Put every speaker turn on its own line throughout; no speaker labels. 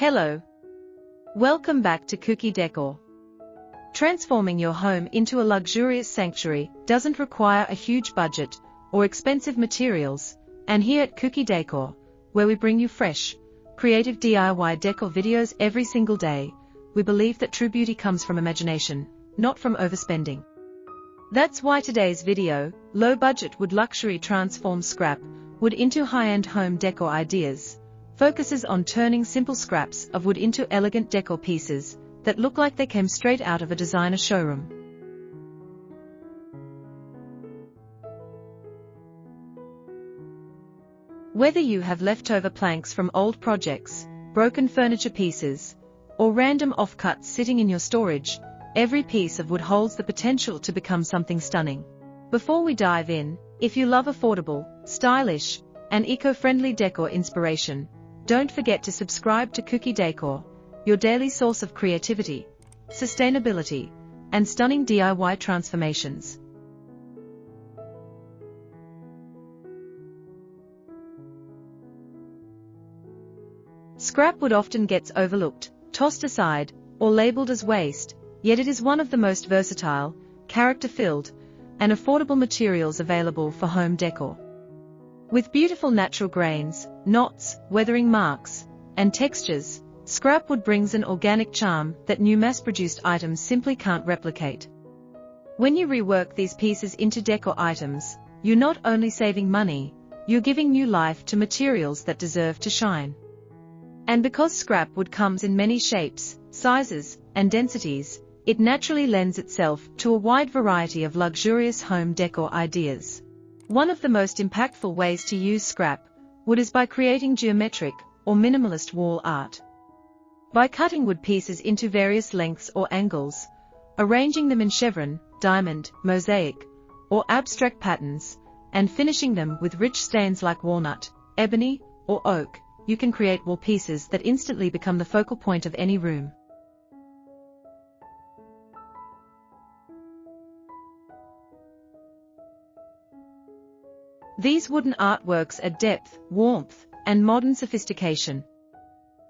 Hello. Welcome back to Kuki Decor. Transforming your home into a luxurious sanctuary doesn't require a huge budget or expensive materials, and here at Kuki Decor, where we bring you fresh, creative DIY decor videos every single day, we believe that true beauty comes from imagination, not from overspending. That's why today's video, Low Budget Wood Luxury Transform Scrap Wood into High-End Home Decor Ideas, focuses on turning simple scraps of wood into elegant decor pieces that look like they came straight out of a designer showroom. Whether you have leftover planks from old projects, broken furniture pieces, or random offcuts sitting in your storage, every piece of wood holds the potential to become something stunning. Before we dive in, if you love affordable, stylish, and eco-friendly decor inspiration, don't forget to subscribe to Kuki Decor, your daily source of creativity, sustainability, and stunning DIY transformations. Scrap wood often gets overlooked, tossed aside, or labeled as waste, yet it is one of the most versatile, character-filled, and affordable materials available for home decor. With beautiful natural grains, knots, weathering marks, and textures, scrap wood brings an organic charm that new mass-produced items simply can't replicate. When you rework these pieces into decor items, you're not only saving money, you're giving new life to materials that deserve to shine. And because scrap wood comes in many shapes, sizes, and densities, it naturally lends itself to a wide variety of luxurious home decor ideas. One of the most impactful ways to use scrap wood is by creating geometric or minimalist wall art. By cutting wood pieces into various lengths or angles, arranging them in chevron, diamond, mosaic, or abstract patterns, and finishing them with rich stains like walnut, ebony, or oak, you can create wall pieces that instantly become the focal point of any room. These wooden artworks add depth, warmth, and modern sophistication.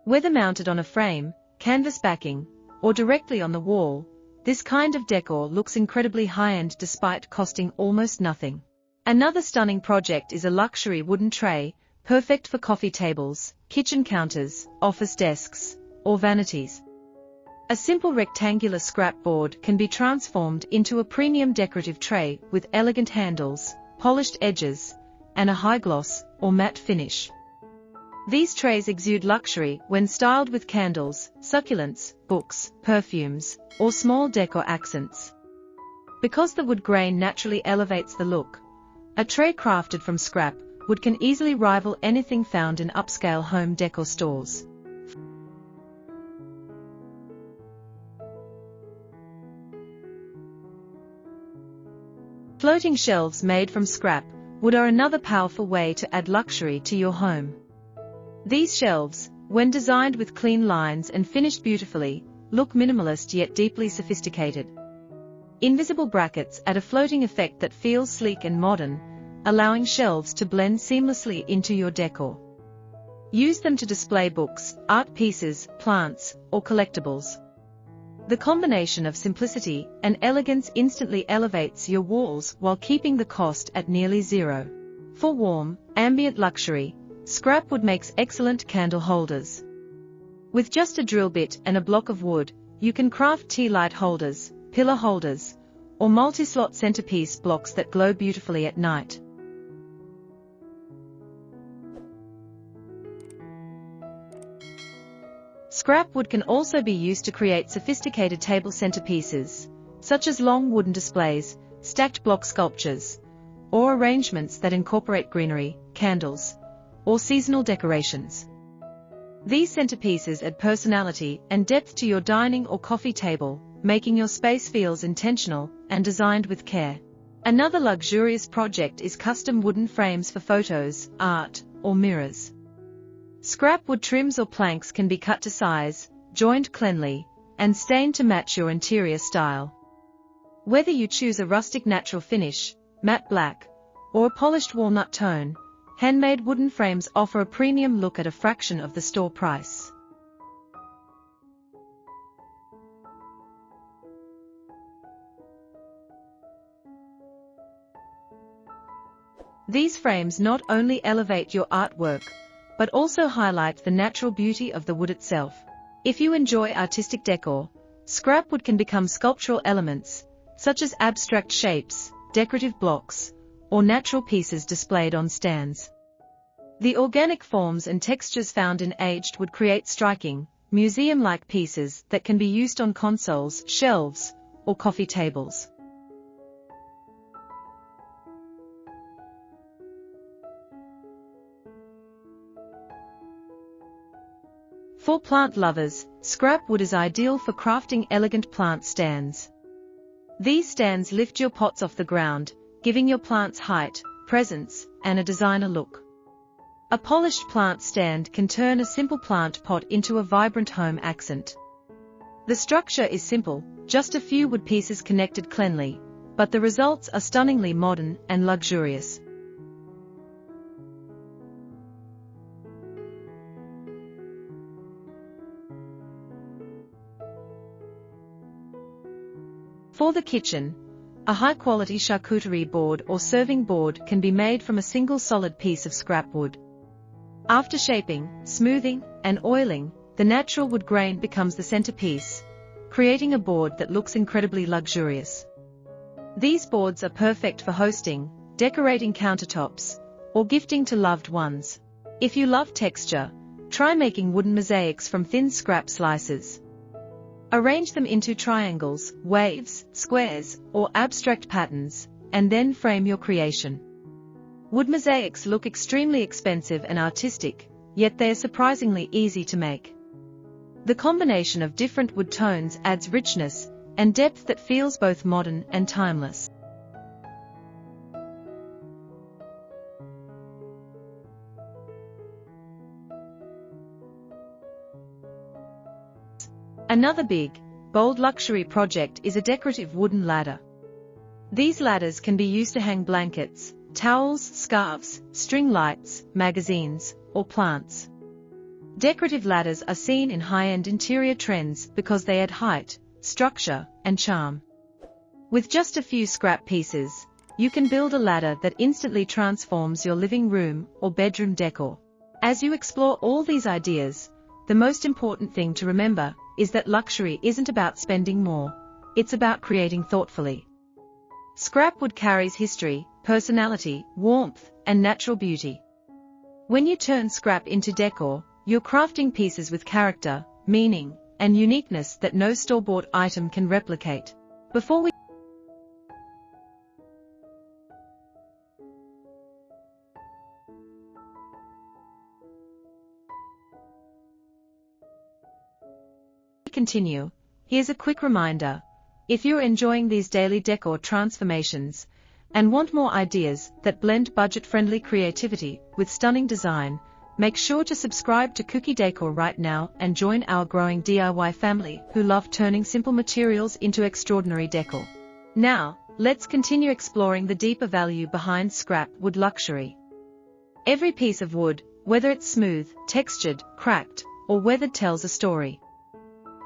Whether mounted on a frame, canvas backing, or directly on the wall, this kind of decor looks incredibly high-end despite costing almost nothing. Another stunning project is a luxury wooden tray, perfect for coffee tables, kitchen counters, office desks, or vanities. A simple rectangular scrap board can be transformed into a premium decorative tray with elegant handles, polished edges, and a high-gloss or matte finish. These trays exude luxury when styled with candles, succulents, books, perfumes, or small decor accents. Because the wood grain naturally elevates the look, a tray crafted from scrap wood can easily rival anything found in upscale home decor stores. Floating shelves made from scrap wood are another powerful way to add luxury to your home. These shelves, when designed with clean lines and finished beautifully, look minimalist yet deeply sophisticated. Invisible brackets add a floating effect that feels sleek and modern, allowing shelves to blend seamlessly into your decor. Use them to display books, art pieces, plants, or collectibles. The combination of simplicity and elegance instantly elevates your walls while keeping the cost at nearly zero. For warm, ambient luxury, scrap wood makes excellent candle holders. With just a drill bit and a block of wood, you can craft tea light holders, pillar holders, or multi-slot centerpiece blocks that glow beautifully at night. Scrap wood can also be used to create sophisticated table centerpieces, such as long wooden displays, stacked block sculptures, or arrangements that incorporate greenery, candles, or seasonal decorations. These centerpieces add personality and depth to your dining or coffee table, making your space feel intentional and designed with care. Another luxurious project is custom wooden frames for photos, art, or mirrors. Scrap wood trims or planks can be cut to size, joined cleanly, and stained to match your interior style. Whether you choose a rustic natural finish, matte black, or a polished walnut tone, handmade wooden frames offer a premium look at a fraction of the store price. These frames not only elevate your artwork, but also highlight the natural beauty of the wood itself. If you enjoy artistic decor, scrap wood can become sculptural elements, such as abstract shapes, decorative blocks, or natural pieces displayed on stands. The organic forms and textures found in aged wood create striking, museum-like pieces that can be used on consoles, shelves, or coffee tables. For plant lovers, scrap wood is ideal for crafting elegant plant stands. These stands lift your pots off the ground, giving your plants height, presence, and a designer look. A polished plant stand can turn a simple plant pot into a vibrant home accent. The structure is simple, just a few wood pieces connected cleanly, but the results are stunningly modern and luxurious. For the kitchen, a high-quality charcuterie board or serving board can be made from a single solid piece of scrap wood. After shaping, smoothing, and oiling, the natural wood grain becomes the centerpiece, creating a board that looks incredibly luxurious. These boards are perfect for hosting, decorating countertops, or gifting to loved ones. If you love texture, try making wooden mosaics from thin scrap slices. Arrange them into triangles, waves, squares, or abstract patterns, and then frame your creation. Wood mosaics look extremely expensive and artistic, yet they are surprisingly easy to make. The combination of different wood tones adds richness and depth that feels both modern and timeless. Another big, bold luxury project is a decorative wooden ladder. These ladders can be used to hang blankets, towels, scarves, string lights, magazines, or plants. Decorative ladders are seen in high-end interior trends because they add height, structure, and charm. With just a few scrap pieces, you can build a ladder that instantly transforms your living room or bedroom decor. As you explore all these ideas, the most important thing to remember is that luxury isn't about spending more, it's about creating thoughtfully. Scrap wood carries history, personality, warmth, and natural beauty. When you turn scrap into decor, you're crafting pieces with character, meaning, and uniqueness that no store-bought item can replicate. Before we continue, here's a quick reminder. If you're enjoying these daily decor transformations and want more ideas that blend budget-friendly creativity with stunning design, make sure to subscribe to Kuki Decor right now and join our growing DIY family who love turning simple materials into extraordinary decor. Now, let's continue exploring the deeper value behind scrap wood luxury. Every piece of wood, whether it's smooth, textured, cracked, or weathered, tells a story.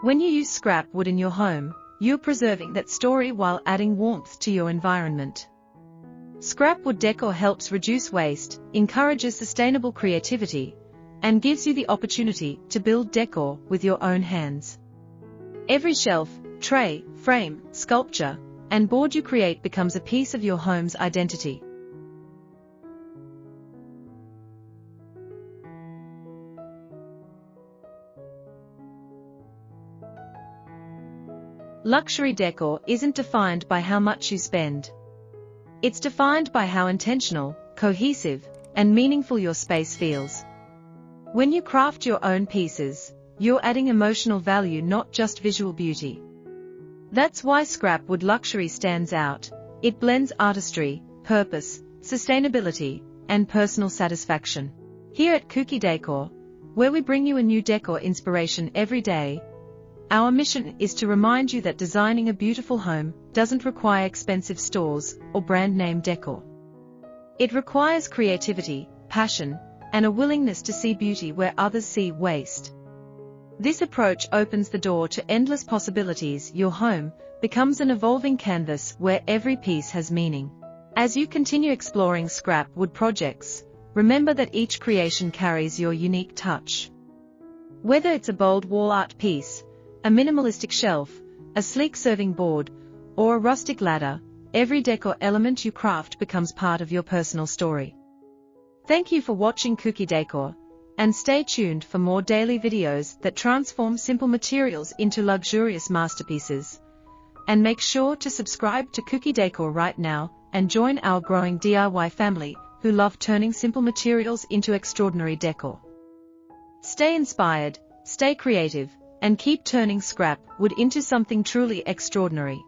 When you use scrap wood in your home, you're preserving that story while adding warmth to your environment. Scrap wood decor helps reduce waste, encourages sustainable creativity, and gives you the opportunity to build decor with your own hands. Every shelf, tray, frame, sculpture, and board you create becomes a piece of your home's identity. Luxury decor isn't defined by how much you spend. It's defined by how intentional, cohesive, and meaningful your space feels. When you craft your own pieces, you're adding emotional value, not just visual beauty. That's why scrap wood luxury stands out. It blends artistry, purpose, sustainability, and personal satisfaction. Here at Kuki Decor, where we bring you a new decor inspiration every day, our mission is to remind you that designing a beautiful home doesn't require expensive stores or brand-name decor. It requires creativity, passion, and a willingness to see beauty where others see waste. This approach opens the door to endless possibilities. Your home becomes an evolving canvas where every piece has meaning. As you continue exploring scrap wood projects, remember that each creation carries your unique touch. Whether it's a bold wall art piece, a minimalistic shelf, a sleek serving board, or a rustic ladder, every decor element you craft becomes part of your personal story. Thank you for watching Kuki Decor, and stay tuned for more daily videos that transform simple materials into luxurious masterpieces. And make sure to subscribe to Kuki Decor right now and join our growing DIY family who love turning simple materials into extraordinary decor. Stay inspired, stay creative, and keep turning scrap wood into something truly extraordinary.